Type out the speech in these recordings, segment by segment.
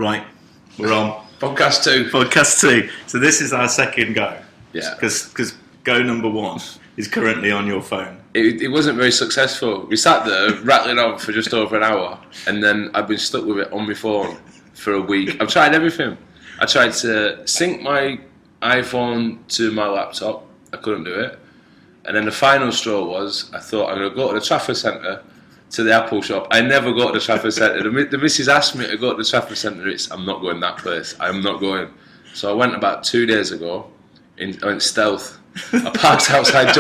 Right, we're on. Podcast 2. Podcast 2. So this is our second go. Yeah. Because go number 1 is currently on your phone. It wasn't very successful. We sat there rattling on for just over an hour, and then I've been stuck with it on my phone for a week. I've tried everything. I tried to sync my iPhone to my laptop. I couldn't do it. And then the final straw was, I thought I'm going to go to the Trafford Centre to the Apple shop. I never go to the Trafford Centre. The missus asked me to go to the Trafford Centre. I'm not going that place. I'm not going. So I went about 2 days ago. I went stealth. I parked outside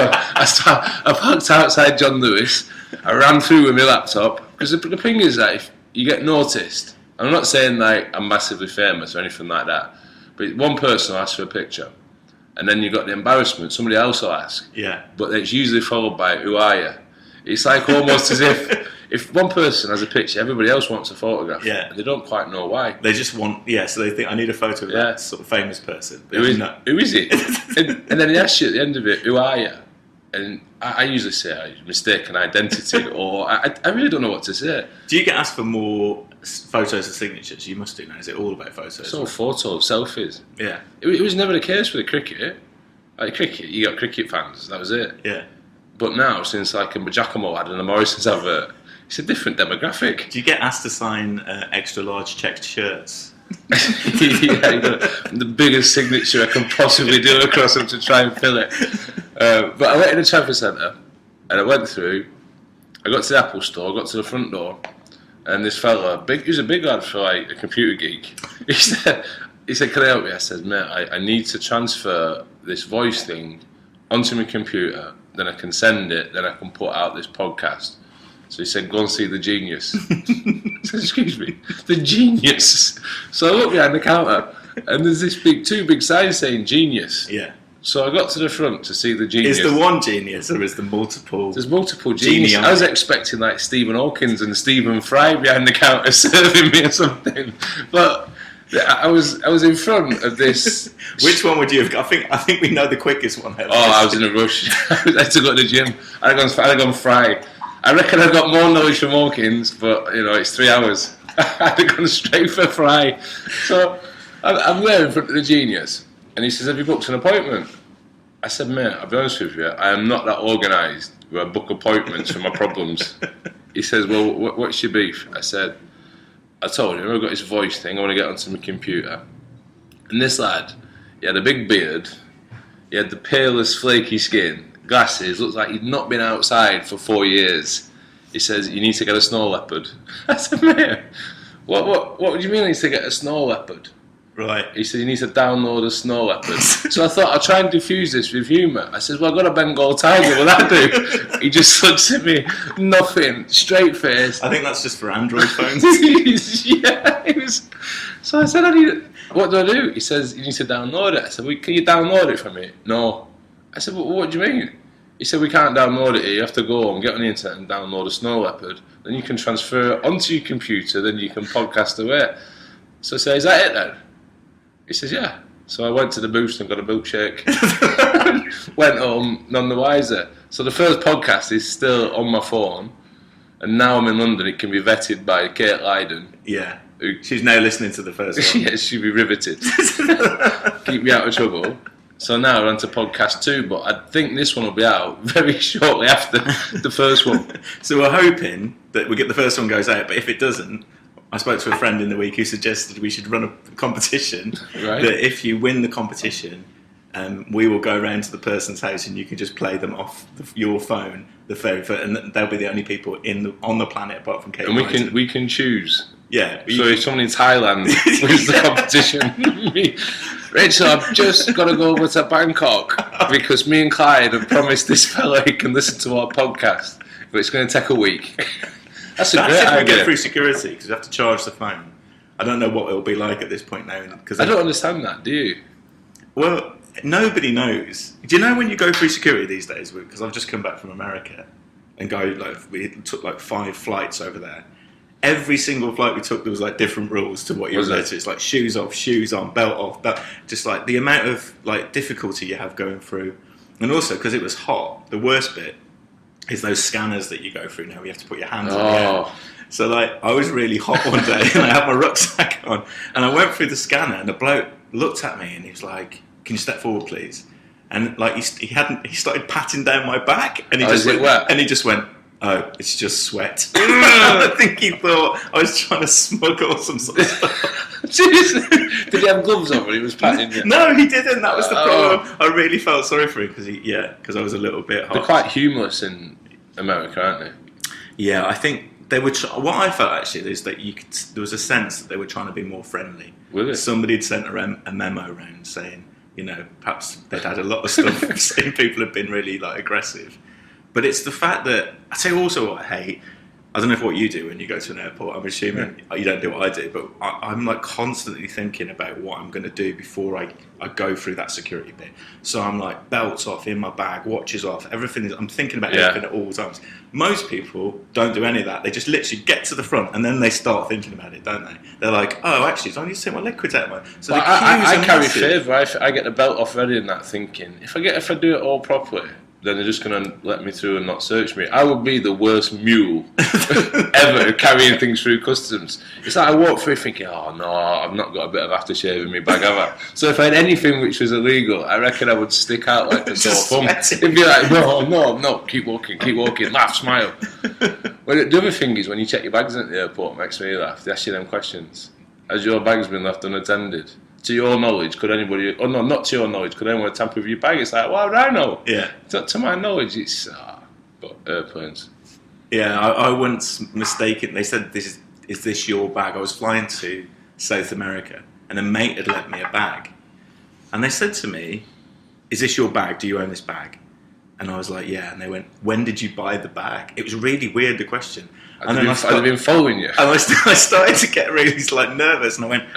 John Lewis. I ran through with my laptop. Because the thing is that if you get noticed, I'm not saying like I'm massively famous or anything like that, but one person will ask for a picture, and then you got the embarrassment. Somebody else will ask. Yeah. But it's usually followed by, "Who are you?" It's like almost as if one person has a picture, everybody else wants a photograph. Yeah. And they don't quite know why. They just want, so they think, I need a photo of that sort of famous person. But Who is it? and then he asks you at the end of it, "Who are you?" And I usually say mistaken identity, or I really don't know what to say. Do you get asked for more photos and signatures? You must do now. Is it all about photos? It's all photos, selfies. Yeah. It was never the case with the cricket. Like cricket, you got cricket fans, that was it. Yeah. But now, since like a Giacomo ad and a Morrison's advert, it's a different demographic. Do you get asked to sign extra large checked shirts? Yeah, the biggest signature I can possibly do across them to try and fill it. But I went in the Trafford Centre and I went through. I got to the Apple store, got to the front door, and this fella, he was a big lad for like a computer geek. He said, "Can I help you?" I said, "Mate, I need to transfer this voice thing onto my computer. Then I can send it. Then I can put out this podcast." So he said, "Go and see the genius." I said, "Excuse me, the genius?" So I look behind the counter, and there's this two big signs saying "genius." Yeah. So I got to the front to see the genius. Is the one genius or is there multiple? There's multiple genius. I was expecting like Stephen Hawkins and Stephen Fry behind the counter serving me or something, but I was in front of this. Which one would you have got? I think we know the quickest one. I was in a rush. I had to go to the gym. I'd gone Fry. I reckon I got more knowledge from Hawkins, but it's 3 hours. I'd have gone straight for Fry. So I'm there in front of the genius, and he says, "Have you booked an appointment?" I said, "Mate, I'll be honest with you, I am not that organised where I book appointments for my problems." He says, "Well, what's your beef?" I said, "I told him I've got this voice thing, I want to get onto my computer." And this lad, he had a big beard, he had the palest flaky skin, glasses, looks like he'd not been outside for 4 years. He says, "You need to get a snow leopard." I said, "Mate, what do you mean I need to get a snow leopard?" Right. He said, "You need to download a snow leopard." So I thought I'd try and diffuse this with humour. I said, "Well, I've got a Bengal tiger, will that do?" He just looks at me, nothing, straight face. I think that's just for Android phones. Yeah, it was. So I said, "What do I do?" He says, "You need to download it." I said, "Well, can you download it for me?" "No." I said, "Well, what do you mean?" He said, "We can't download it here. You have to go and get on the internet and download a snow leopard. Then you can transfer it onto your computer, then you can podcast away." So I said, "Is that it then?" He says, "Yeah." So I went to the booth and got a milkshake. Went home, none the wiser. So the first podcast is still on my phone, and now I'm in London. It can be vetted by Kate Lydon. Yeah. She's now listening to the first one. Yeah, she'll be riveted. Keep me out of trouble. So now we're on to podcast 2, but I think this one will be out very shortly after the first one. So we're hoping that the first one goes out, but if it doesn't, I spoke to a friend in the week who suggested we should run a competition. Right. That if you win the competition, we will go around to the person's house and you can just play them off your phone, and they'll be the only people on the planet apart from Kate. And we can choose. Yeah. So if someone in Thailand wins the competition, Rachel, I've just got to go over to Bangkok because me and Clyde have promised this fella he can listen to our podcast, but it's going to take a week. That's a great idea. If we get through security, because you have to charge the phone. I don't know what it'll be like at this point now. I don't understand that, do you? Well, nobody knows. Do you know when you go through security these days? Because I've just come back from America and we took 5 flights over there. Every single flight we took, there was different rules to what you were allowed to. It's like shoes off, shoes on, belt off, belt. Just the amount of difficulty you have going through, and also because it was hot. The worst bit is those scanners that you go through now. You have to put your hands in the air. So like, I was really hot one day, and I had my rucksack on, and I went through the scanner, and the bloke looked at me, and he was like, "Can you step forward, please?" And like, he started patting down my back, and he just went, "Oh, it's just sweat." I think he thought I was trying to smuggle some sort of stuff. Did he have gloves on when he was patting you? No, he didn't. That was the problem. I really felt sorry for him because I was a little bit hot. They're quite humorless in America, aren't they? Yeah, I think they were. What I felt actually is that there was a sense that they were trying to be more friendly. Really? Somebody had sent a memo around saying, perhaps they'd had a lot of stuff saying people had been really like aggressive. But it's the fact that I tell you also what I hate. I don't know what you do when you go to an airport. I'm assuming you don't do what I do, but I'm like constantly thinking about what I'm going to do before I go through that security bit. So I'm like belts off in my bag, watches off, everything. I'm thinking about everything at all times. Most people don't do any of that. They just literally get to the front and then they start thinking about it, don't they? They're like, oh, actually, I need to take my liquids out of mine. So I carry favour. I get the belt off ready in that thinking, if I do it all properly, then they're just going to let me through and not search me. I would be the worst mule ever carrying things through customs. It's like I walk through thinking, oh no, I've not got a bit of aftershave in my bag, have I? So if I had anything which was illegal, I reckon I would stick out like a sore thumb. It'd be like, no, keep walking, laugh, smile. Well, the other thing is when you check your bags at the airport, it makes me laugh. They ask you them questions. Has your bag's been left unattended? To your knowledge, could anybody... Oh, no, not to your knowledge. Could anyone tamper with your bag? It's like, well, I know. Yeah. To my knowledge, it's... but airplanes. Yeah, I once mistaken... They said, is this your bag? I was flying to South America, and a mate had lent me a bag. And they said to me, is this your bag? Do you own this bag? And I was like, yeah. And they went, when did you buy the bag? It was really weird, the question. Had they been following you? And I started to get really nervous, and I went...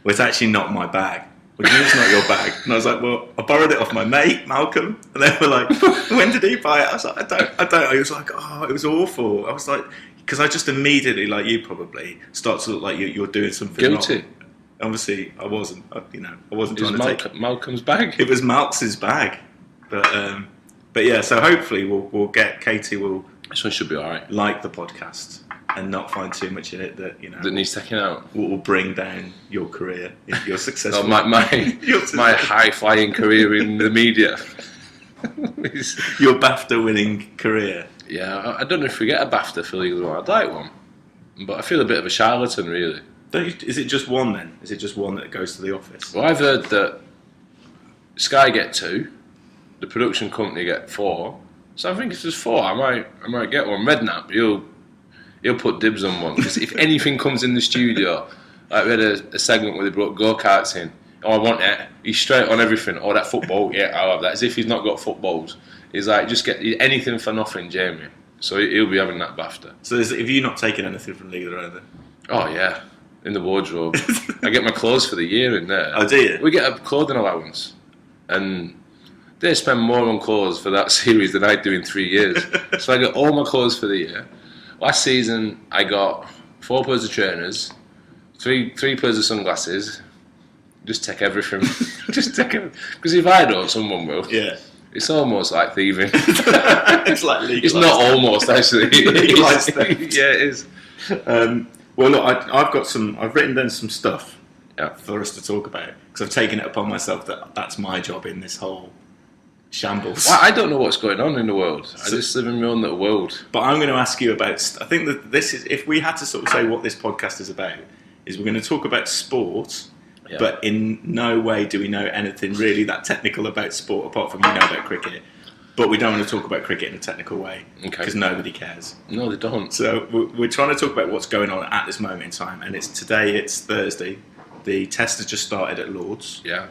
Well, it's actually not my bag. What do you mean it's not your bag? And I was like, well, I borrowed it off my mate, Malcolm. And they were like, when did he buy it? I was like, I don't. He was like, oh, it was awful. I was like, because I just immediately, like you probably, start to look like you're doing something guilty. wrong. Obviously, I wasn't. I wasn't trying to take Malcolm's bag. It was Malx's bag. But yeah. So hopefully we'll get Katie will. This one should be all right. Like the podcast. And not find too much in it that that needs taking out. Will bring down your career, your successful. my high flying career in the media. Your BAFTA winning career. Yeah, I don't know if we get a BAFTA for legal one. I'd like one, but I feel a bit of a charlatan, really. Is it just one then? Is it just one that goes to the office? Well, I've heard that Sky get 2, the production company get 4. So I think if there's 4, I might get one. Redknapp, he'll put dibs on one, because if anything comes in the studio, like we had a segment where they brought go-karts in, oh, I want it, he's straight on everything. Oh, that football, yeah, I'll have that. As if he's not got footballs. He's like, just get anything for nothing, Jamie. So he'll be having that BAFTA. So have you not taken anything from Legal either? Oh, yeah, in the wardrobe. I get my clothes for the year in there. Oh, do you? We get a clothing allowance, and they spend more on clothes for that series than I do in 3 years. So I get all my clothes for the year. Last season, I got 4 pairs of trainers, three pairs of sunglasses. Just take everything. Just take it. Because if I don't, someone will. Yeah. It's almost like thieving. It's like legalised. It's not almost, actually. Legalised theft. Yeah, it is. Well, look, I've written down some stuff for us to talk about, because I've taken it upon myself that that's my job in this whole shambles. Well, I don't know what's going on in the world. I just live in my own little world. But I'm going to ask you about... I think that this is... If we had to sort of say what this podcast is about, is we're going to talk about sport, but in no way do we know anything really that technical about sport, apart from about cricket. But we don't want to talk about cricket in a technical way, because nobody cares. No, they don't. So we're trying to talk about what's going on at this moment in time, and it's Thursday. The test has just started at Lord's. Yeah.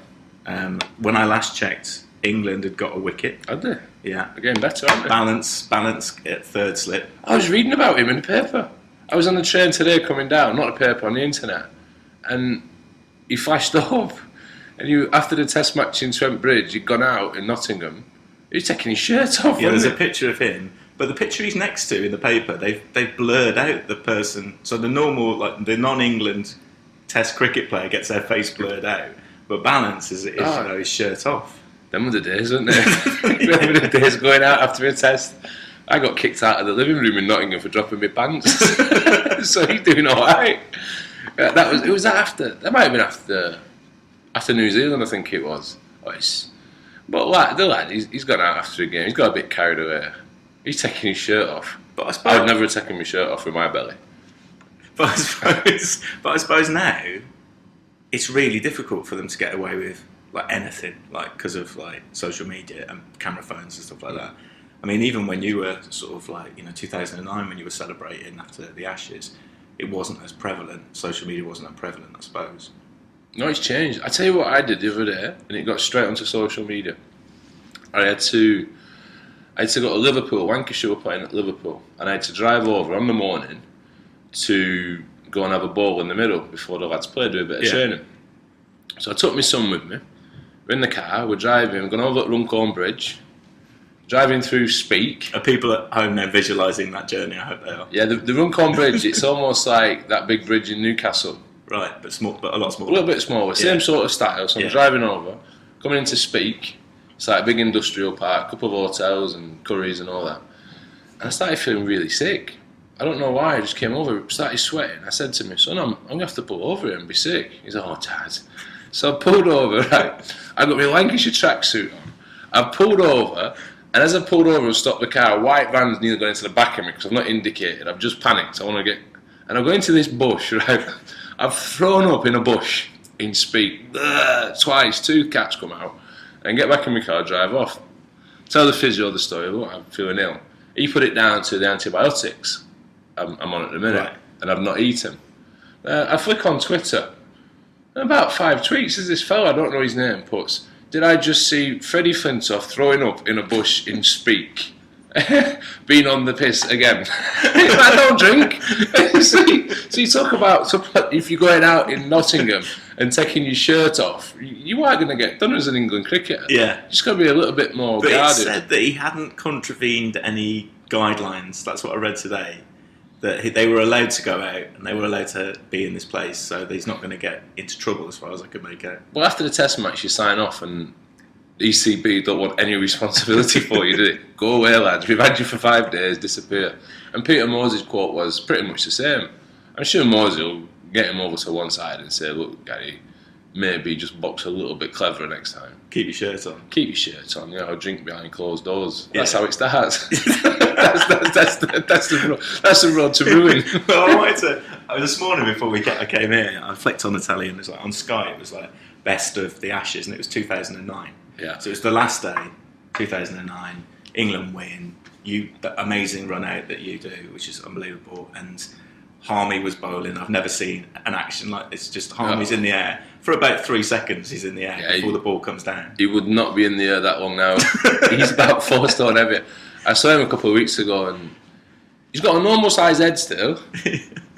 When I last checked, England had got a wicket. Had they? Yeah. They're getting better, aren't they? Balance at third slip. I was reading about him in the paper. I was on the train today coming down, not the paper, on the internet, and he flashed up. And after the test match in Trent Bridge, he'd gone out in Nottingham. He was taking his shirt off. Yeah, there's a picture of him. But the picture he's next to in the paper, they've blurred out the person. So the normal, like the non-England test cricket player gets their face blurred out. But Balance is his shirt off. Them were the days, weren't they? Them were the days going out after a test. I got kicked out of the living room in Nottingham for dropping my pants. So he's doing all right. That might have been after New Zealand, I think it was. But the lad, he's gone out after a game. He's got a bit carried away. He's taking his shirt off. But I would never have taken my shirt off with my belly. But I suppose now it's really difficult for them to get away with like anything, like because of like social media and camera phones and stuff like that. I mean, even when you were sort of like 2009 when you were celebrating after the Ashes, it wasn't as prevalent. Social media wasn't that prevalent, I suppose. No, it's changed. I tell you what I did the other day, and it got straight onto social media. I had to go to Liverpool. Lancashire were playing at Liverpool, and I had to drive over on the morning to go and have a bowl in the middle before the lads played, do a bit of training. So I took my son with me. We're in the car, we're driving, we're going over at Runcorn Bridge, driving through Speak. Are people at home now visualising that journey? I hope they are. Yeah, the Runcorn Bridge, it's almost like that big bridge in Newcastle. Right, but a lot smaller. A little bit smaller, same sort of style. So I'm driving over, coming into Speak. It's like a big industrial park, a couple of hotels and curries and all that. And I started feeling really sick. I don't know why, I just came over, started sweating. I said to my son, I'm going to have to pull over here and be sick. He's like, oh, Dad. So I pulled over, right? I got my Lancashire tracksuit on. I pulled over, and as I pulled over and stopped the car, a white van's nearly gone into the back of me because I've not indicated. I've just panicked. And I'm going to this bush, right? I've thrown up in a bush in Speak twice. 2 cats come out and get back in my car, drive off. Tell the physio the story. Look, I'm feeling ill. He put it down to the antibiotics I'm on at the minute, and I've not eaten. I flick on Twitter, and about 5 tweets is this fella, I don't know his name, puts, did I just see Freddie Flintoff throwing up in a bush in Speak? Being on the piss again. I don't drink. So you talk about if you're going out in Nottingham and taking your shirt off, you are going to get done as an England cricketer. Yeah. Just got to be a little bit more guarded. But it said that he hadn't contravened any guidelines. That's what I read today. That they were allowed to go out and they were allowed to be in this place, so he's not going to get into trouble as far as I could make out. Well, after the test match, you sign off and ECB don't want any responsibility for you, did it? Go away, lads. We've had you for 5 days, disappear. And Peter Moses' quote was pretty much the same. I'm sure Moses will get him over to one side and say, look, Gary, maybe just box a little bit cleverer next time. Keep your shirt on. Keep your shirt on, drink behind closed doors. That's how it starts. that's the road to ruin. Well, this morning before I came here, I flicked on the telly and it was like on Sky, it was like best of the Ashes, and it was 2009. Yeah. So it was the last day, 2009. England win. The amazing run out that you do, which is unbelievable. And Harmy was bowling. I've never seen an action like this. Just Harmy's in the air for about 3 seconds. He's in the air before the ball comes down. He would not be in the air that long now. He's about 4 stone heavy. I saw him a couple of weeks ago, and he's got a normal sized head still,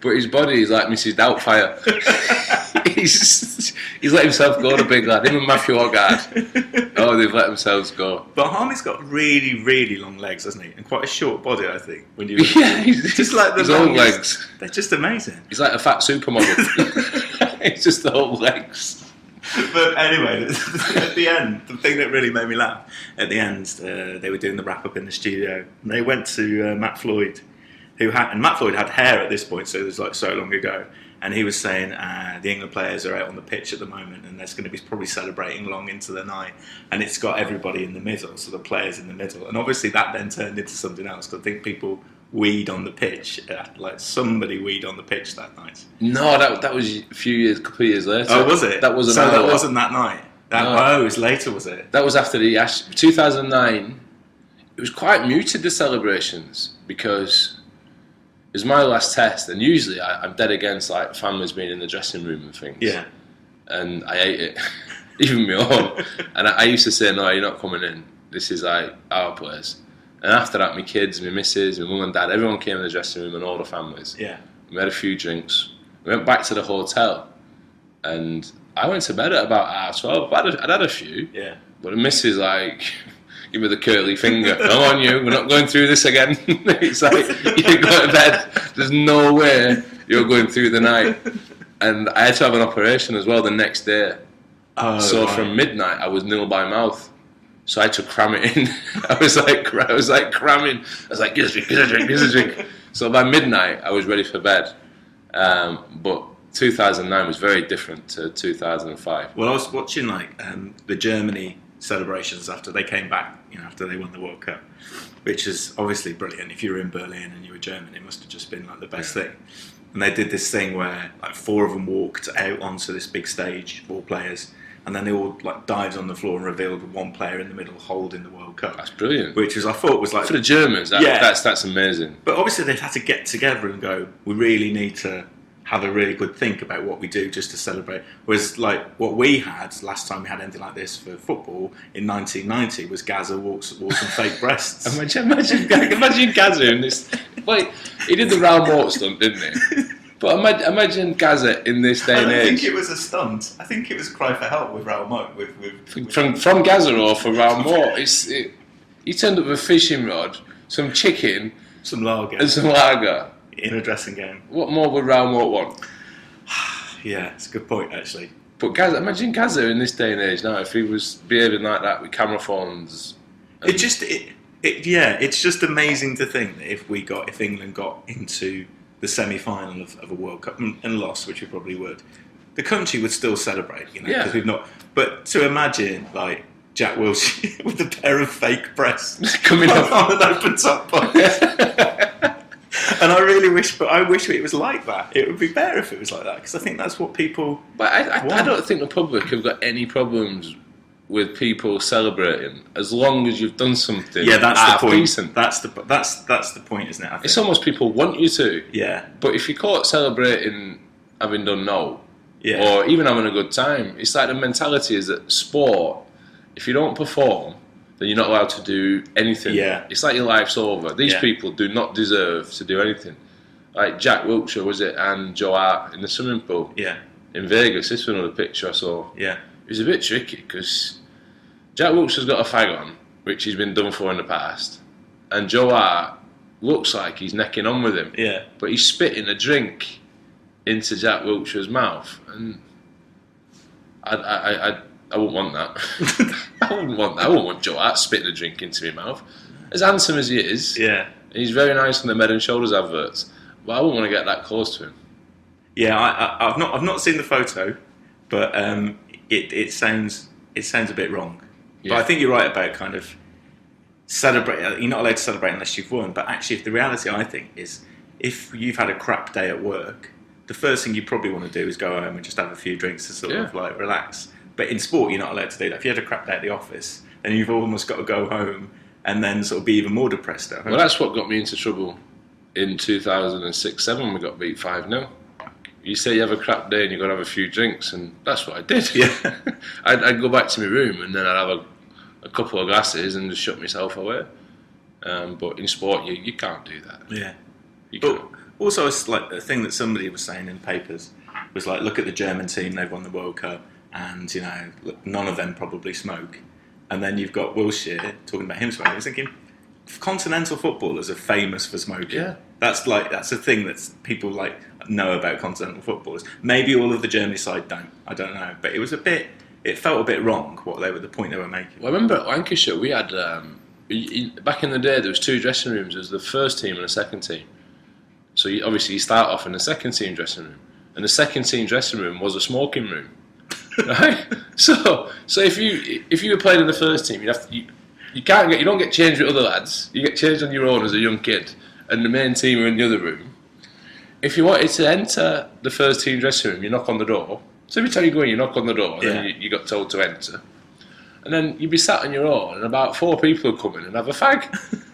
but his body is like Mrs. Doubtfire. He's let himself go, the big lad. Him and Matthew Hoggard. Oh, they've let themselves go. But Harmy's got really, really long legs, hasn't he? And quite a short body, I think. When you he's just like his old legs. They're just amazing. He's like a fat supermodel. It's just the old legs. But anyway, at the end, the thing that really made me laugh, at the end, they were doing the wrap-up in the studio, and they went to Matt Floyd, Matt Floyd had hair at this point, so it was like so long ago, and he was saying the England players are out on the pitch at the moment, and they're going to be probably celebrating long into the night, and it's got everybody in the middle, so the players in the middle, and obviously that then turned into something else, because I think people weed on the pitch, like somebody weed on the pitch that night. No, that was a couple of years later. Oh, was it? That wasn't. So that wasn't that night. Oh, it was later, was it? That was after the 2009. It was quite muted, the celebrations, because it was my last test, and usually I'm dead against like families being in the dressing room and things. Yeah. And I hate it, even my own. And I used to say, no, you're not coming in. This is like our place. And after that, my kids, my missus, my mum and dad, everyone came in the dressing room and all the families. Yeah. We had a few drinks. We went back to the hotel, and I went to bed at about 12. I'd had a few. Yeah. But the missus give me the curly finger. Come on, you. We're not going through this again. It's like you go to bed. There's no way you're going through the night. And I had to have an operation as well the next day. Oh, so from midnight, I was nil by mouth. So I had to cram it in. I was like cramming. I was like, get a drink. So by midnight, I was ready for bed. But 2009 was very different to 2005. Well, I was watching the Germany celebrations after they came back, after they won the World Cup, which is obviously brilliant. If you were in Berlin and you were German, it must have just been like the best thing. And they did this thing where like 4 of them walked out onto this big stage, 4 players, and then they all like dived on the floor and revealed one player in the middle holding the World Cup. That's brilliant. Which I thought was like for the Germans. That's amazing. But obviously they've had to get together and go, we really need to have a really good think about what we do just to celebrate. Whereas like what we had last time we had anything like this for football in 1990 was Gaza wore some fake breasts. Imagine Gaza in this. Like he did the round walk stunt, didn't he? But imagine Gaza in this day and age. I don't think it was a stunt. I think it was cry for help with Raoul Moat. From Gaza or for Raoul Moat. He turned up with a fishing rod, some chicken, some lager, and some lager in a dressing gown. What more would Raoul Moat want? Yeah, it's a good point actually. But imagine Gaza in this day and age now if he was behaving like that with camera phones. It's just amazing to think that if England got into the semi-final of a World Cup and lost, which we probably would, the country would still celebrate, because we've not. But to imagine like Jack Wilshere with a pair of fake breasts coming up on an open top box, and I wish it was like that. It would be better if it was like that because I think that's what people. But I don't think the public have got any problems with people celebrating as long as you've done something. Yeah, that's the point. Decent. That's the point, isn't it? I think. It's almost people want you to. Yeah. But if you're caught celebrating having done no, yeah, or even having a good time, it's like the mentality is that sport, if you don't perform, then you're not allowed to do anything. Yeah. It's like your life's over. These people do not deserve to do anything. Like Jack Wilshere, was it, and Joe Hart in the swimming pool. Yeah. In Vegas. This was another picture I saw. Yeah. It was a bit tricky because Jack Wilshere's got a fag on, which he's been done for in the past, and Joe Hart looks like he's necking on with him. Yeah. But he's spitting a drink into Jack Wilshere's mouth, and I wouldn't want that. I wouldn't want that. I wouldn't want Joe Hart spitting a drink into my mouth. As handsome as he is, he's very nice on the Head and Shoulders adverts, but I wouldn't want to get that close to him. Yeah, I've not seen the photo, but it sounds a bit wrong. Yeah. But I think you're right about kind of celebrate. You're not allowed to celebrate unless you've won. But actually, if the reality, I think, is if you've had a crap day at work, the first thing you probably want to do is go home and just have a few drinks to sort of like relax. But in sport, you're not allowed to do that. If you had a crap day at the office, then you've almost got to go home and then sort of be even more depressed at home. Well, that's what got me into trouble in 2006-07 when we got beat 5-0. You say you have a crap day and you've got to have a few drinks, and that's what I did. Yeah. I'd go back to my room and then I'd have a couple of glasses and just shut myself away. But in sport, you can't do that. Yeah. But also, it's like the thing that somebody was saying in the papers was like, look at the German team, they've won the World Cup, and none of them probably smoke. And then you've got Wilshere talking about him smoking. I was thinking, continental footballers are famous for smoking. Yeah. That's a thing that people know about continental footballers. Maybe all of the Germany side don't. I don't know, but it felt a bit wrong. The point they were making. Well, I remember at Lancashire we had back in the day there was 2 dressing rooms. There was the first team and the second team. So obviously you start off in the second team dressing room, and the second team dressing room was a smoking room. Right. So if you were playing in the first team, you don't get changed with other lads. You get changed on your own as a young kid, and the main team are in the other room. If you wanted to enter the first team dressing room, you knock on the door. So every time you go in, you knock on the door, and then you got told to enter. And then you'd be sat on your own, and about 4 people would come in and have a fag.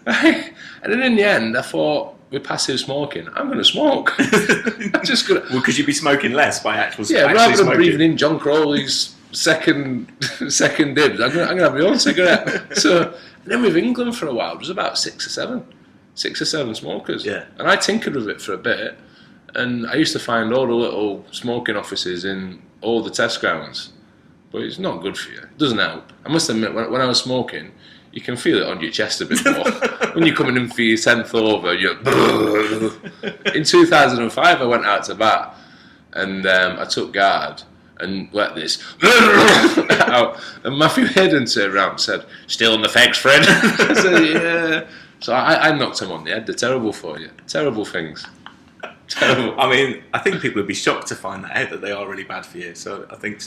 Right? And then in the end, I thought, with passive smoking, I'm going to smoke. I'm just going to... Well, because you'd be smoking less by actual smoking. Yeah, rather than breathing in John Crowley's second dibs, I'm going to have my own cigarette. So, and then with England for a while, there was about 6 or 7 smokers. Yeah. And I tinkered with it for a bit, and I used to find all the little smoking offices in all the test grounds. But it's not good for you. It doesn't help. I must admit, when I was smoking, you can feel it on your chest a bit more. When you're coming in for your 10th over, In 2005, I went out to bat, and I took guard, and let this out. And Matthew Hayden turned around and said, "Still in the facts, Fred." I said, "Yeah." So I knocked him on the head. They're terrible for you. Terrible things. Terrible. I mean, I think people would be shocked to find that out, that they are really bad for you. So I think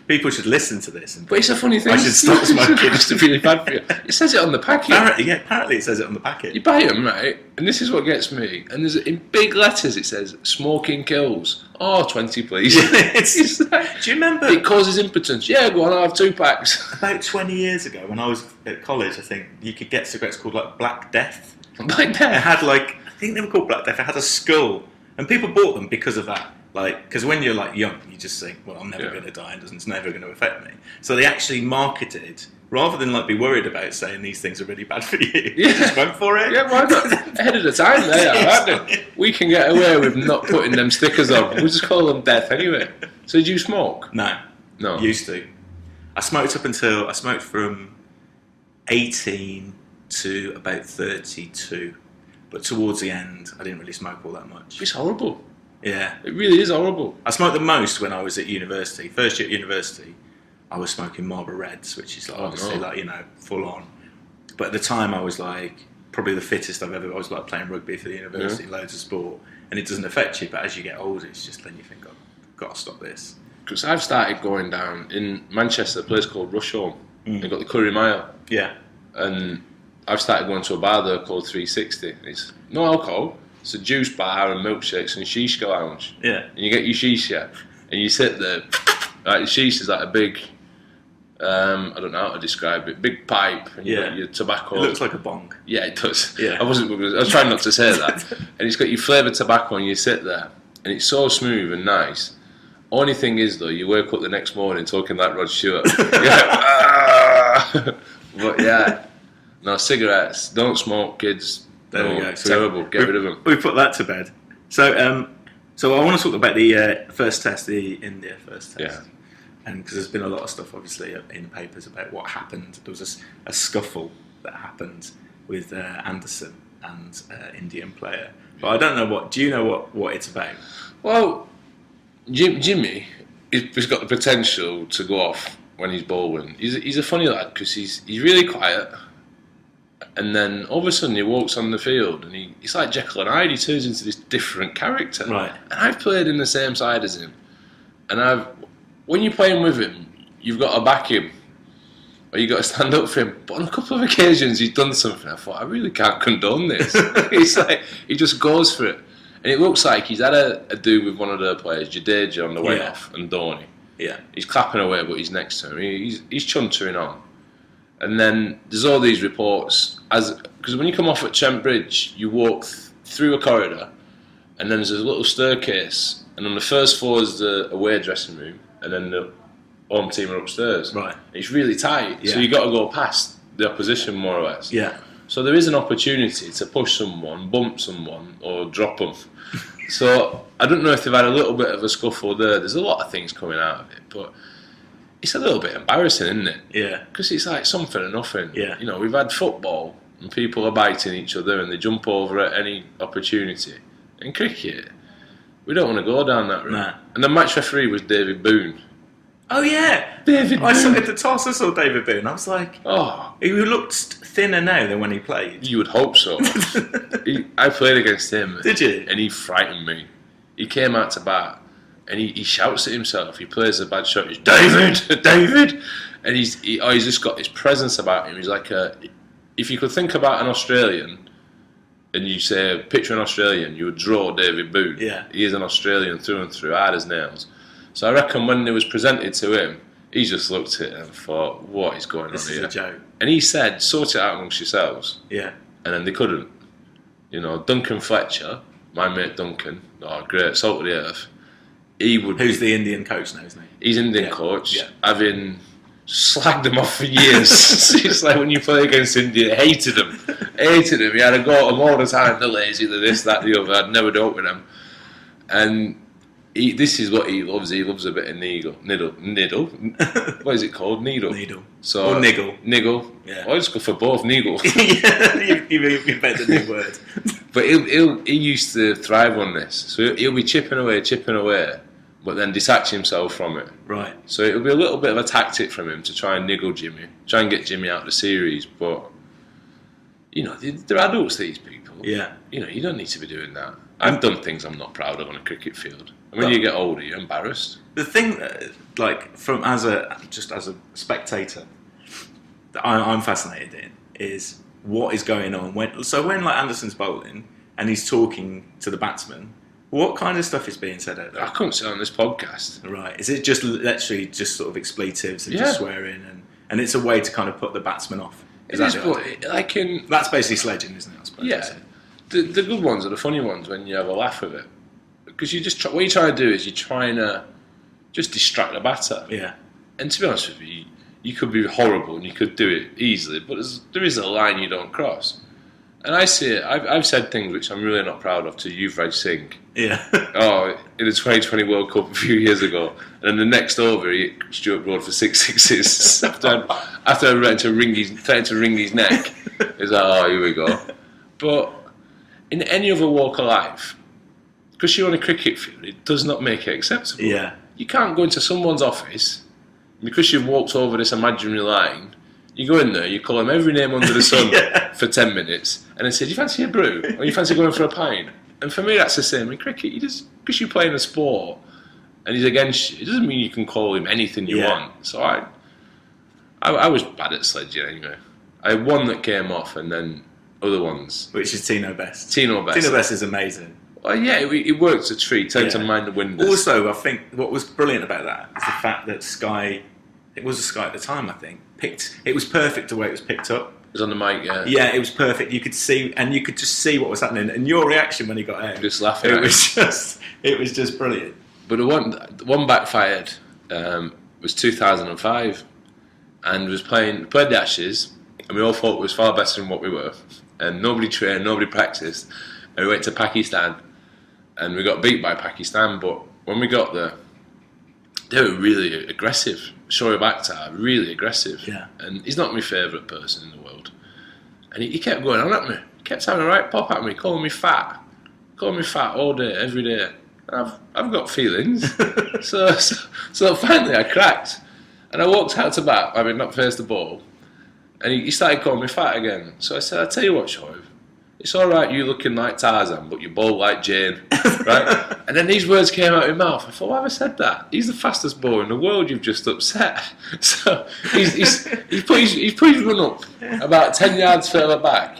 people should listen to this. But it's a funny thing. I should stop smoking. It's really bad for you. It says it on the packet. Apparently it says it on the packet. You buy them, right? And this is what gets me. And there's in big letters it says, "Smoking kills." Oh, 20 please. It's like, do you remember? It causes impotence. Yeah, go on, I'll have 2 packs. About 20 years ago, when I was at college, I think you could get cigarettes called like Black Death. Like It that. had I think they were called Black Death. It had a skull, and people bought them because of that. Because when you're young, you just think, well, I'm never going to die, and it's never going to affect me. So they actually marketed, rather than be worried about saying these things are really bad for you. Yeah. Just went for it. Yeah, why not? Ahead of the time, they are, aren't they? We can get away with not putting them stickers on. We just call them death anyway. So did you smoke? No. Used to. I smoked from 18 to about 32, but towards the end, I didn't really smoke all that much. It's horrible. Yeah. It really is horrible. I smoked the most when I was at university. First year at university, I was smoking Marlboro Reds, which is obviously full on. But at the time, I was probably the fittest I've ever. I was playing rugby for the university, loads of sport, and it doesn't affect you. But as you get older, it's just then you think, I've got to stop this. Because I've started going down in Manchester, a place called Rusholme. They've got the Curry Mile. Yeah. And I've started going to a bar there called 360. It's no alcohol. It's a juice bar and milkshakes and shisha lounge. Yeah. And you get your shisha, and you sit there. The shisha is a big. I don't know how to describe it. Big pipe, and you got your tobacco. It looks like a bong. Yeah, it does. Yeah. I was trying not to say that. And it's got your flavoured tobacco, and you sit there, and it's so smooth and nice. Only thing is, though, you wake up the next morning talking like Rod Stewart. But yeah, no cigarettes. Don't smoke, kids. There we go. So Terrible. Get rid of them. We put that to bed. So I want to talk about the first test, the India first test. Yeah. And because there's been a lot of stuff, obviously, in the papers about what happened. There was a scuffle that happened with Anderson and Indian player. But I don't know do you know what it's about? Well, Jimmy, he's got the potential to go off when he's bowling. He's a funny lad because he's really quiet. And then all of a sudden he walks on the field and he's like Jekyll and Hyde. He turns into this different character. Right. And I've played in the same side as him. And when you're playing with him, you've got to back him. Or you've got to stand up for him. But on a couple of occasions he's done something. I thought, I really can't condone this. He just goes for it. And it looks like he's had a do with one of their players, Jadeja, on the way off, and Dhoni. Yeah. He's clapping away, but he's next to him. He's chuntering on. And then there's all these reports, because when you come off at Trent Bridge, you walk through a corridor, and then there's a little staircase, and on the first floor is the away dressing room, and then the home team are upstairs. Right. It's really tight, so you got to go past the opposition more or less. Yeah. So there is an opportunity to push someone, bump someone, or drop them. So I don't know if they've had a little bit of a scuffle there. There's a lot of things coming out of it, but it's a little bit embarrassing, isn't it? Yeah. Because it's like something or nothing. Yeah. You know, we've had football and people are biting each other and they jump over at any opportunity. In cricket, we don't want to go down that route. Nah. And the match referee was David Boone. Oh yeah, David I saw Boone. at the toss. I saw David Boone. I was like, Oh, he looked thinner now than when he played. you would hope so. I played against him. Did you? And he frightened me. He came out to bat and he shouts at himself. He plays a bad shot. He's David, David, and he's just got this presence about him. He's like if you could think about an Australian and you say picture an Australian, you would draw David Boone. Yeah. He is an Australian through and through, hard as nails. So I reckon when it was presented to him, he just looked at it and thought, what is going This on is here? a joke. And he said, sort it out amongst yourselves. Yeah. And then they couldn't. You know, Duncan Fletcher, my mate Duncan, great, salt of the earth. Who's the Indian coach now, isn't he? He's Indian coach, Yeah. having slagged them off for years. It's like when you play against India, hated him. He had a go at them all the time. They're lazy, they're this, that, the other. I'd never dealt with them. And this is what he loves. He loves a bit of niggle. What is it called? Needle. Needle. So, Or niggle. Niggle. Yeah. I just go for both. Niggle. Yeah, you invented a new word. But he used to thrive on this. So he'll be chipping away. but then detach himself from it. Right. So it'll be a little bit of a tactic from him to try and niggle Jimmy, try and get Jimmy out of the series. But they're adults, these people. Yeah. You don't need to be doing that. I've done things I'm not proud of on a cricket field. And when you get older, you're embarrassed. The thing, as a spectator, that I'm fascinated in is what is going on when like Anderson's bowling and he's talking to the batsman. What kind of stuff is being said out there? I couldn't say on this podcast. Right. Is it just literally just sort of expletives and just swearing and it's a way to kind of put the batsman off? That's basically sledging, isn't it? I suppose. Yeah. The good ones are the funny ones when you have a laugh with it, because what you're trying to do is you're trying to just distract the batter. Yeah. And to be honest with you, you could be horrible and you could do it easily, but there is a line you don't cross. And I see it. I've said things which I'm really not proud of to Yuvraj Singh. Yeah. In the 2020 World Cup a few years ago, and then the next over he hit Stuart Broad for 6 sixes after I threatened to wring his neck. He's like, oh, here we go. But in any other walk of life, because you're on a cricket field, it does not make it acceptable. Yeah. You can't go into someone's office because you've walked over this imaginary line. You go in there, you call him every name under the sun for 10 minutes, and then say, do you fancy a brew? Or you fancy going for a pint? And for me, that's the same in cricket. Because you're playing a sport and he's against you, it doesn't mean you can call him anything you want. So I was bad at sledging anyway. I had one that came off and then other ones. Which is Tino Best. Tino Best is amazing. Well, yeah, it works a treat. Tend to mind the windows. Also, I think what was brilliant about that is the fact that Sky, it was a Sky at the time, I think, it was perfect the way it was picked up. It was on the mic, yeah. Yeah, it was perfect. You could see, and you could just see what was happening, and your reaction when he got out. Just laughing. It was just brilliant. But the one backfired was 2005, and played the Ashes, and we all thought it was far better than what we were, and nobody trained, nobody practiced, and we went to Pakistan, and we got beat by Pakistan. But when we got there, they were really aggressive. Shoaib Akhtar, really aggressive. Yeah. And he's not my favourite person in the world. And he kept going on at me. He kept having a right pop at me, calling me fat all day, every day. And I've got feelings. so finally I cracked. And I walked out to bat, not faced the ball. And he started calling me fat again. So I said, I'll tell you what, Shoaib. It's all right, you looking like Tarzan, but you bowl like Jane, right? And then these words came out of my mouth. I thought, why have I said that? He's the fastest bowler in the world. You've just upset. So he's put his run up about 10 yards further back,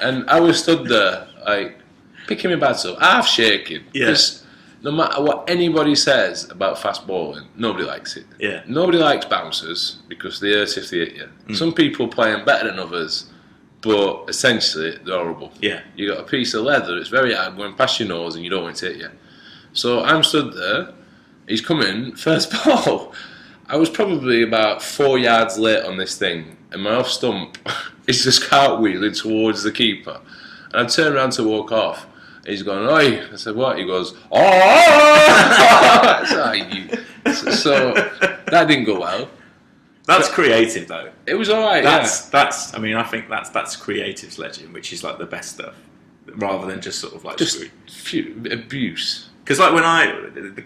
and I was stood there like picking my bats up, half shaking. Because no matter what anybody says about fast bowling, nobody likes it. Yeah. Nobody likes bouncers because they hurt if they hit you. Mm. Some people play them better than others. But essentially, they're horrible. Yeah. You got a piece of leather, it's very hard going past your nose and you don't want it to hit you. So I'm stood there, he's coming, first ball. I was probably about 4 yards late on this thing, and my off stump is just cartwheeling towards the keeper. And I turned around to walk off. He's going, oi. I said, what? He goes, oh! So that didn't go well. That's creative, though. It was all right. I think that's creative sledging, which is like the best stuff, rather than just sort of like abuse. Because like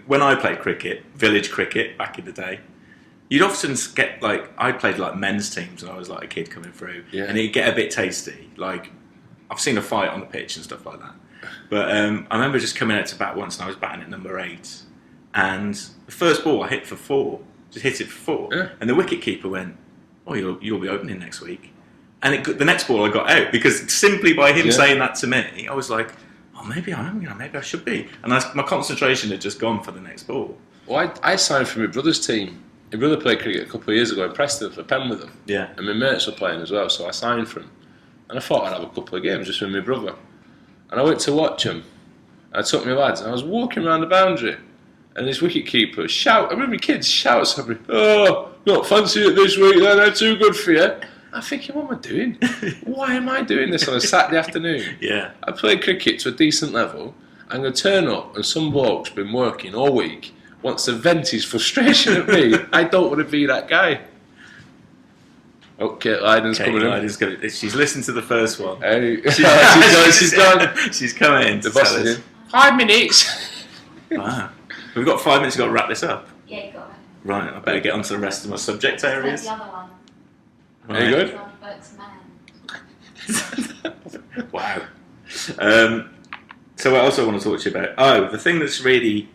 when I played cricket, village cricket back in the day, you'd often get like I played like men's teams when I was like a kid coming through, and it'd get a bit tasty. Like I've seen a fight on the pitch and stuff like that. But I remember just coming out to bat once, and I was batting at number 8, and the first ball I hit for 4. Just hit it for 4, and the wicket keeper went, "Oh, you'll be opening next week." And the next ball I got out because simply by him saying that to me, I was like, "Oh, maybe I am. Maybe I should be." And my concentration had just gone for the next ball. Well, I signed for my brother's team. My brother played cricket a couple of years ago in Preston for Penwitham. Yeah. And my mates were playing as well, so I signed for him. And I thought I'd have a couple of games just with my brother. And I went to watch him. I took my lads, and I was walking around the boundary. And this wicket keeper my kids shouts at me, "Oh, not fancy it this week then, they're too good for you." I'm thinking, what am I doing? Why am I doing this on a Saturday afternoon? Yeah. I play cricket to a decent level. I'm going to turn up and some bloke's been working all week, wants to vent his frustration at me. I don't want to be that guy. Okay, Lyden's coming in. She's listened to the first one. Hey. She's done. She's coming in. The boss is in. 5 minutes. Wow. We've got 5 minutes. We've got to wrap this up. Yeah, you got it. Right, I better get on to the rest of my subject areas. The other one. Are you good? Wow. So what else I want to talk to you about? Oh, the thing that's really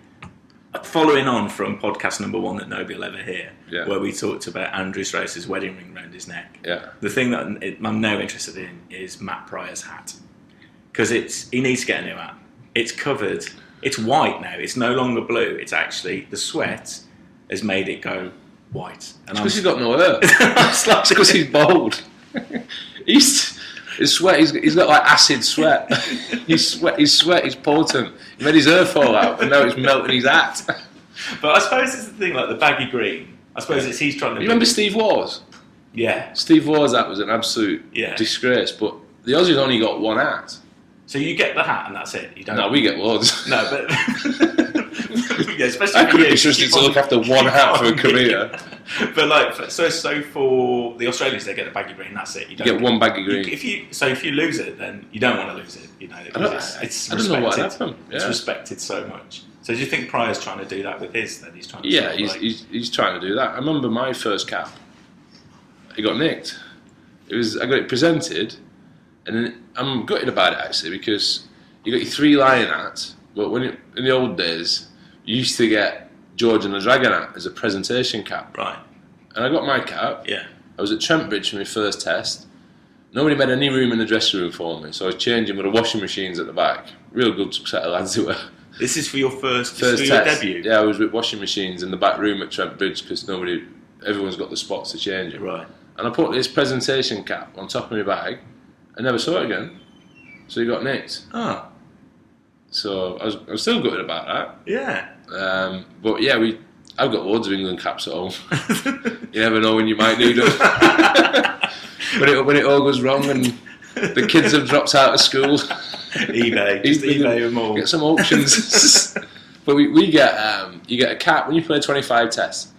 following on from podcast number 1 that nobody will ever hear, where we talked about Andrew Strauss's wedding ring around his neck. Yeah. The thing that I'm now interested in is Matt Pryor's hat. Because he needs to get a new hat. It's covered. It's white now. It's no longer blue. It's actually, the sweat has made it go white. And it's because he's got no hair. It's because he's bald. His sweat, he's got like acid sweat. His sweat is potent. He made his hair fall out, and now it's melting his hat. But I suppose it's the thing, like the baggy green. I suppose it's he's trying to. You remember Steve Waugh's? Yeah. Steve Waugh's hat was an absolute disgrace, but the Aussies only got one hat. So you get the hat and that's it. You don't. No, we get loads. No, but yeah, especially I couldn't be trusted to look after one hat for a career. But like, so for the Australians, they get the baggy green. That's it. You get one baggy green. If you lose it, then you don't want to lose it. You know, it's I don't know what happened. It's respected so much. So do you think Pryor's trying to do that with his? Then he's trying to. Yeah, he's trying to do that. I remember my first cap. It got nicked. I got it presented, and then I'm gutted about it actually because you got your 3 lion hats. But in the old days, you used to get George and the Dragon hat as a presentation cap. Right. And I got my cap. Yeah. I was at Trent Bridge for my first test. Nobody made any room in the dressing room for me, so I was changing with the washing machines at the back. Real good set of lads who were. This is for your first test. Your debut? Yeah, I was with washing machines in the back room at Trent Bridge because everyone's got the spots to change it. Right. And I put this presentation cap on top of my bag. I never saw it again. So it got nicked. Oh. So I was still gutted about that. Yeah. But yeah, I've got loads of England caps at home. You never know when you might need them. when it all goes wrong and the kids have dropped out of school. eBay them all. Get some auctions. But we get you get a cap when you play 25 tests.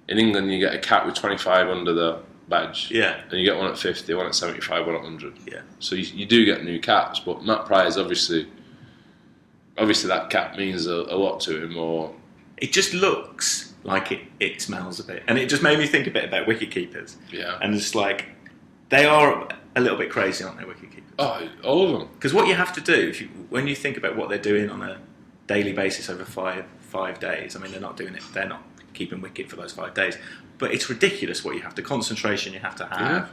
In England, you get a cap with 25 under the badge. Yeah. And you get one at 50, one at 75, one at 100. Yeah. So you do get new caps, but Matt Pryor's obviously that cap means a lot to him. Or it just looks like it smells a bit, and it just made me think a bit about wicket keepers. Yeah. And it's like they are a little bit crazy, aren't they, wicket keepers? Oh, all of them. Because what you have to do when you think about what they're doing on a daily basis over five days, I mean, they're not doing it. They're not keeping wicket for those 5 days, but it's ridiculous what you have to concentration you have to have. Yeah.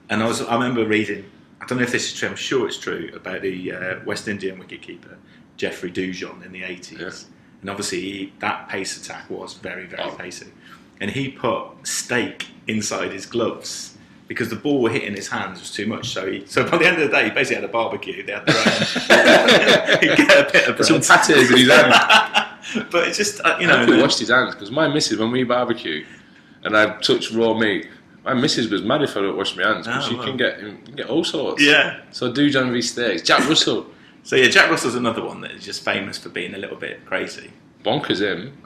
And I remember reading. I don't know if this is true. I'm sure it's true about the West Indian wicketkeeper Geoffrey Dujon in the 80s. Yeah. And obviously that pace attack was very, very pacey. And he put steak inside his gloves because the ball hitting his hands was too much. So by the end of the day, he basically had a barbecue. They had their own. He'd get a bit of bread. Some pâtés in his hand. But it's just, I washed his hands because my missus, when we barbecue and I touch raw meat, my missus goes mad if I don't wash my hands because you can get all sorts. Yeah. So Dujon v steaks. Jack Russell. So yeah, Jack Russell's another one that is just famous for being a little bit crazy. Bonkers him.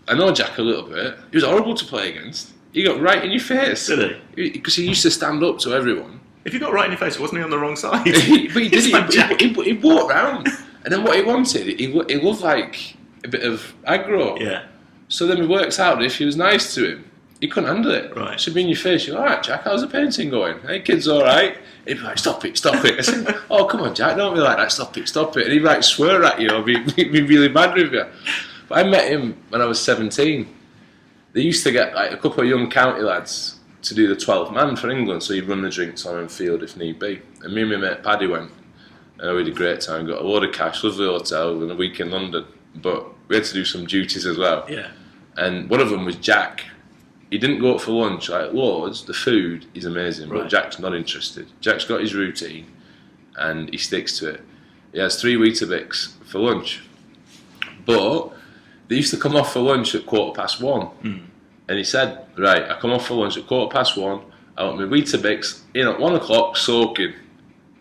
I know Jack a little bit. He was horrible to play against. He got right in your face. Did he? Because he used to stand up to everyone. If he got right in your face, wasn't he on the wrong side? But he did. He walked round. And then what he wanted, he loved like a bit of aggro. Yeah. So then it works out that if he was nice to him, he couldn't handle it. Right. Should be in your face. You're all right, Jack. How's the painting going? Hey, kid's all right. He'd be like, stop it. I said, oh, come on, Jack. Don't be like that. Stop it. And he'd like swear at you or be really mad with you. But I met him when I was 17. They used to get like a couple of young county lads to do the 12th man for England, so he'd run the drinks on and field if need be. And me and my mate Paddy went, and we had a great time. Got a load of cash, lovely hotel, and a week in London. But we had to do some duties as well. Yeah. And one of them was Jack. He didn't go out for lunch, like Lords, the food is amazing, but Jack's not interested. Jack's got his routine and he sticks to it. He has 3 Weetabix for lunch. But they used to come off for lunch at 1:15. And he said, right, I come off for lunch at 1:15, I want my Weetabix in at 1 o'clock soaking.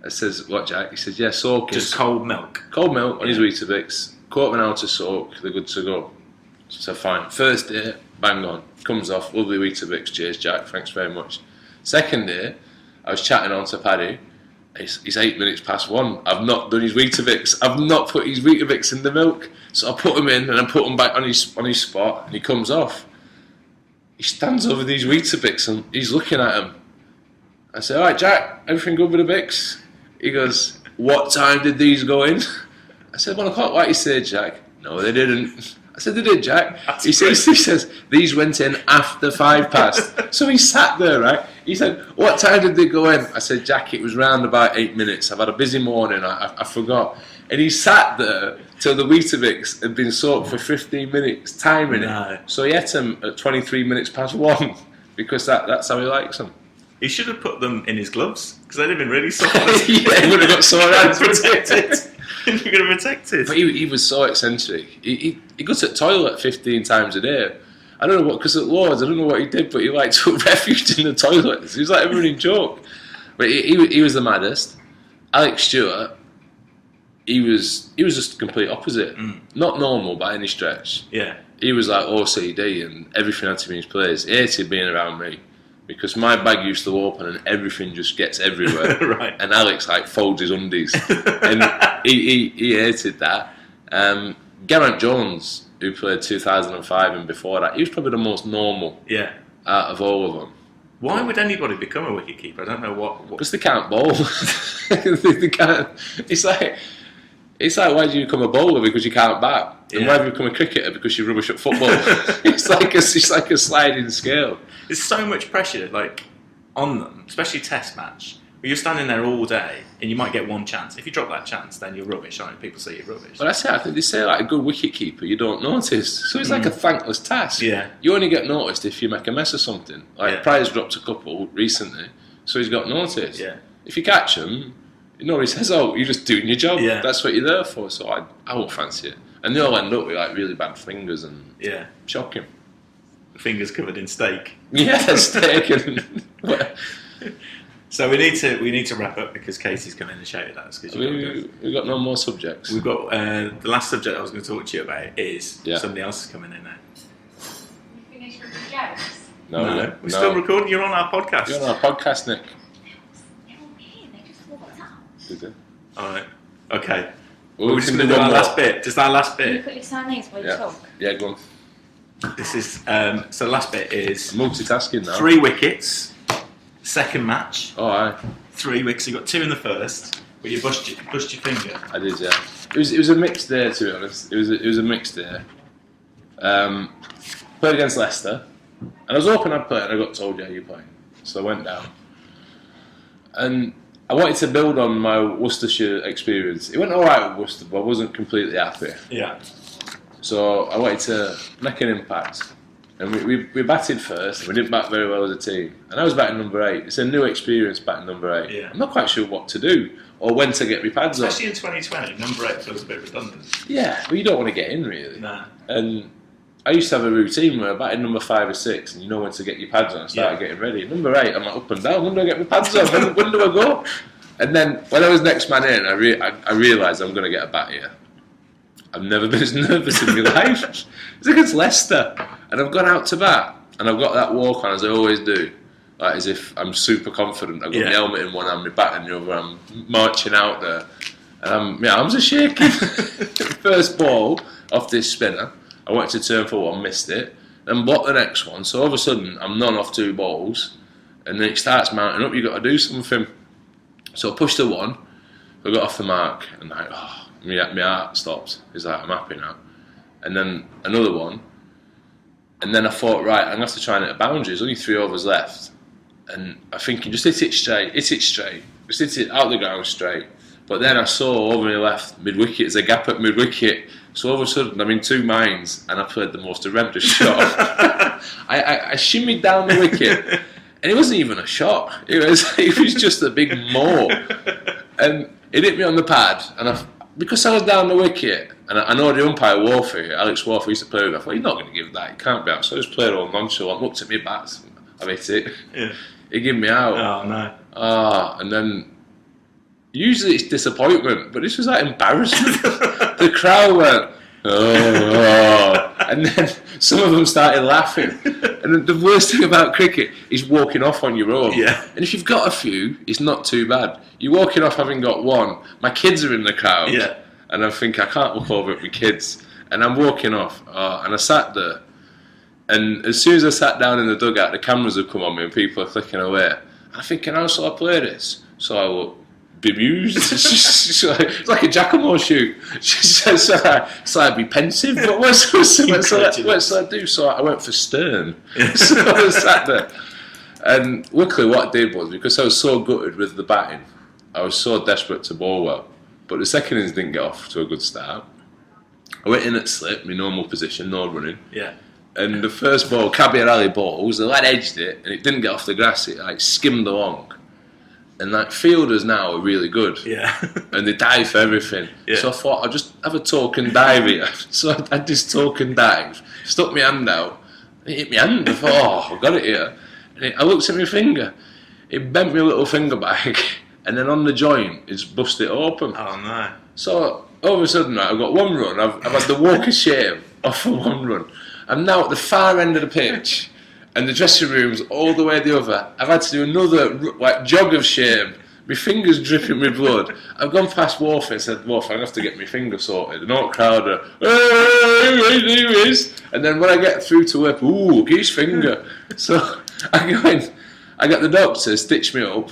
I says, what, Jack? He says, yeah, soaking. Just cold milk. Cold milk on his Weetabix, 1/4 to soak, they're good to go. So fine. First day, bang on. Comes off, lovely Weetabix, cheers Jack, thanks very much. Second day, I was chatting on to Paddy, It's 8 minutes past 1. I've not done his Weetabix. I've not put his Weetabix in the milk. So I put them in and I put them back on his spot, and he comes off. He stands over these Weetabix and he's looking at them. I say, all right, Jack, everything good with the Bix? He goes, what time did these go in? I said, 1 o'clock. Why you say, Jack? No, they didn't. I said, they did, Jack. He says, these went in after 5 past. So he sat there, right? He said, what time did they go in? I said, Jack, it was round about 8 minutes. I've had a busy morning. I forgot. And he sat there till the Weetabix had been soaked for 15 minutes, timing it. So he ate them at 23 minutes past 1 because that's how he likes them. He should have put them in his gloves because they'd have been really soft. Yeah, he would have got sore hands protected. He would have been protected. But he was so eccentric. He goes to the toilet 15 times a day. I don't know what, because at Lord's, I don't know what he did, but he like took refuge in the toilets. He was like a running joke. But he was the maddest. Alex Stewart, he was just the complete opposite. Not normal by any stretch. Yeah. He was like OCD and everything had to be in his place. He hated being around me because my bag used to open and everything just gets everywhere. Right. And Alex like folds his undies. And he hated that. Geraint Jones, who played 2005 and before that, he was probably the most normal out of all of them. Why would anybody become a wicketkeeper? I don't know what... Because they can't bowl. They can't. It's like why do you become a bowler? Because you can't bat. And why do you become a cricketer? Because you're rubbish at football. it's like a sliding scale. There's so much pressure on them, especially Test match, where you're standing there all day and you might get one chance. If you drop that chance, then you're rubbish, aren't you? People say you're rubbish. But that's it. I think they say like a good wicket-keeper, you don't notice. So it's like a thankless task. Yeah. You only get noticed if you make a mess of something. Like Pryor's dropped a couple recently, so he's got noticed. Yeah. If you catch him, nobody says, oh, you're just doing your job. Yeah. That's what you're there for. So I won't fancy it. And they all end up with like really bad fingers and shocking. Fingers covered in steak. Yeah, steak and... So we need to wrap up because Casey's come in and shouted at us. We've got no more subjects. We've got the last subject I was going to talk to you about is somebody else is coming in now. You finished with the jokes? No. We're still recording. You're on our podcast. You're on our podcast, Nick. They're all here. They just walked up. Did they? All right. Okay. Well, we're just going to do our last bit. Just our last Can you bit. quickly sign these while you talk? Yeah, go on. This is so. The last bit is Multitasking now. 3 wickets. Second match. Oh, aye. 3 wickets. You got 2 in the first, but you bust your finger. I did, yeah. It was a mixed day, to be honest. It was a mixed day. Played against Leicester, and I was hoping I'd play, and I got told, yeah, you're playing. So I went down, and I wanted to build on my Worcestershire experience. It went all right with Worcester, but I wasn't completely happy. Yeah. So I wanted to make an impact. And we batted first, and we didn't bat very well as a team. And I was batting number 8. It's a new experience batting number 8. Yeah. I'm not quite sure what to do or when to get my pads on. Especially in 2020, number 8 feels a bit redundant. Yeah, but you don't want to get in really. Nah. And I used to have a routine where I batted number 5 or 6, and you know when to get your pads on and start getting ready. Number 8, I'm like up and down. When do I get my pads on? When do I go? And then when I was next man in, I realised I'm going to get a bat here. I've never been as nervous in my life. It's against Leicester, and I've gone out to bat, and I've got that walk on as I always do, like as if I'm super confident. I've got my helmet in one hand, my bat in the other. I'm marching out there, and my arms are shaking. First ball off this spinner, I wanted to turn for one, missed it, then blocked the next one. So all of a sudden, I'm none off 2 balls, and then it starts mounting up. You've got to do something. So I pushed the one, I got off the mark, and like, my heart stopped. It's like, I'm happy now. And then another one. And then I thought, right, I'm going to have to try and hit a boundary. There's only 3 overs left. And I'm thinking, just hit it straight. Just hit it out the ground straight. But then I saw over my left, mid-wicket, there's a gap at mid-wicket. So all of a sudden, I'm in 2 minds, and I played the most horrendous shot. I shimmied down the wicket, and it wasn't even a shot. It was just a big maul. And it hit me on the pad, and because I was down the wicket, and I know the umpire Warfy, Alex Warfy used to play with me, I thought, you're not going to give that, it can't be out. So I just played all nonchalant, looked at me bats, I hit it. Yeah. He gave me out. Oh, no. And then, usually it's disappointment, but this was like embarrassment. The crowd went, Oh. And then some of them started laughing. And the worst thing about cricket is walking off on your own. Yeah. And if you've got a few, it's not too bad. You're walking off having got one. My kids are in the crowd. Yeah. And I think I can't look over at my kids. And I'm walking off. And I sat there. And as soon as I sat down in the dugout, the cameras have come on me and people are clicking away. I'm thinking, how shall I play this? So I look bemused. It's like a Giacomo shoot. So I'd be pensive. But what shall I do? So I went for stern. So I sat there. And luckily what I did was, because I was so gutted with the batting, I was so desperate to bowl well. But the second innings didn't get off to a good start. I went in at slip, my normal position, no running. Yeah. And the first ball, Kabir Ali balls, the lad edged it and it didn't get off the grass, it like skimmed along. And like fielders now are really good. Yeah. And they dive for everything. Yeah. So I thought I'll just have a token dive here. So I had this token dive, stuck my hand out, it hit my hand, I thought, oh, I've got it here. And I looked at my finger, it bent my little finger back, and then on the joint, it's busted it open. Oh no. So all of a sudden, right, I've got one run, I've had the walk of shame off for one run. I'm now at the far end of the pitch, and the dressing room's all the way the other. I've had to do another like jog of shame. My finger's dripping with blood. I've gone past Wolf and said, Wolf, I'm going to have to get my finger sorted. And all crowd are, hey, here he is. And then when I get through to work, ooh, his finger. So I go in, I get the doctor, stitch me up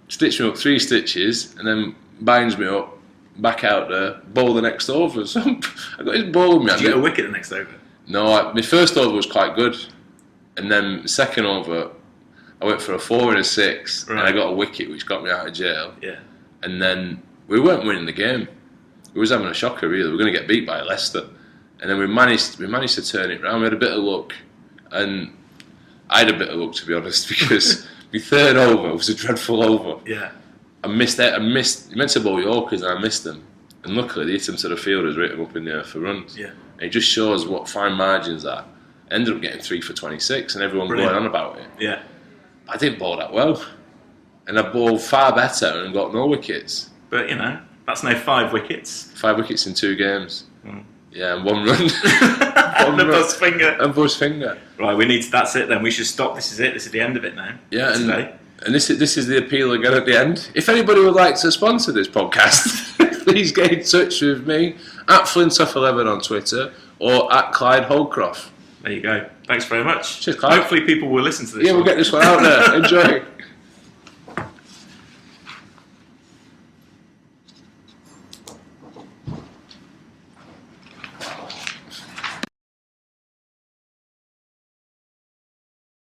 3 stitches, and then binds me up, back out there, bowl the next over. So I got his ball in me. Did you get a wicket the next over? No, my first over was quite good. And then the second over, I went for a 4 and a 6, right. and I got a wicket which got me out of jail. Yeah. And then we weren't winning the game. We was having a shocker really. We were going to get beat by Leicester. And then we managed to turn it round. We had a bit of luck. And I had a bit of luck, to be honest, because my third over was a dreadful over. Yeah. I missed it. You meant to bowl Yorkers and I missed them. And luckily they hit them to the fielders, right them up in the air for runs. Yeah. And it just shows what fine margins are. I ended up getting 3 for 26 and everyone Brilliant. going on about it. Yeah. I didn't bowl that well. And I bowled far better and got no wickets. But, you know, that's no 5 wickets. 5 wickets in 2 games. Mm. Yeah, and 1 run. And the buzz finger. And buzz finger. Right, we need to, that's it then. We should stop. This is it. This is the end of it now. Yeah, today. And this is the appeal again at the end. If anybody would like to sponsor this podcast, please get in touch with me at Flintoff11 on Twitter or at Clyde Holcroft. There you go. Thanks very much. Cheers, Clyde. Hopefully people will listen to this. Yeah, we'll get this one out there. Enjoy.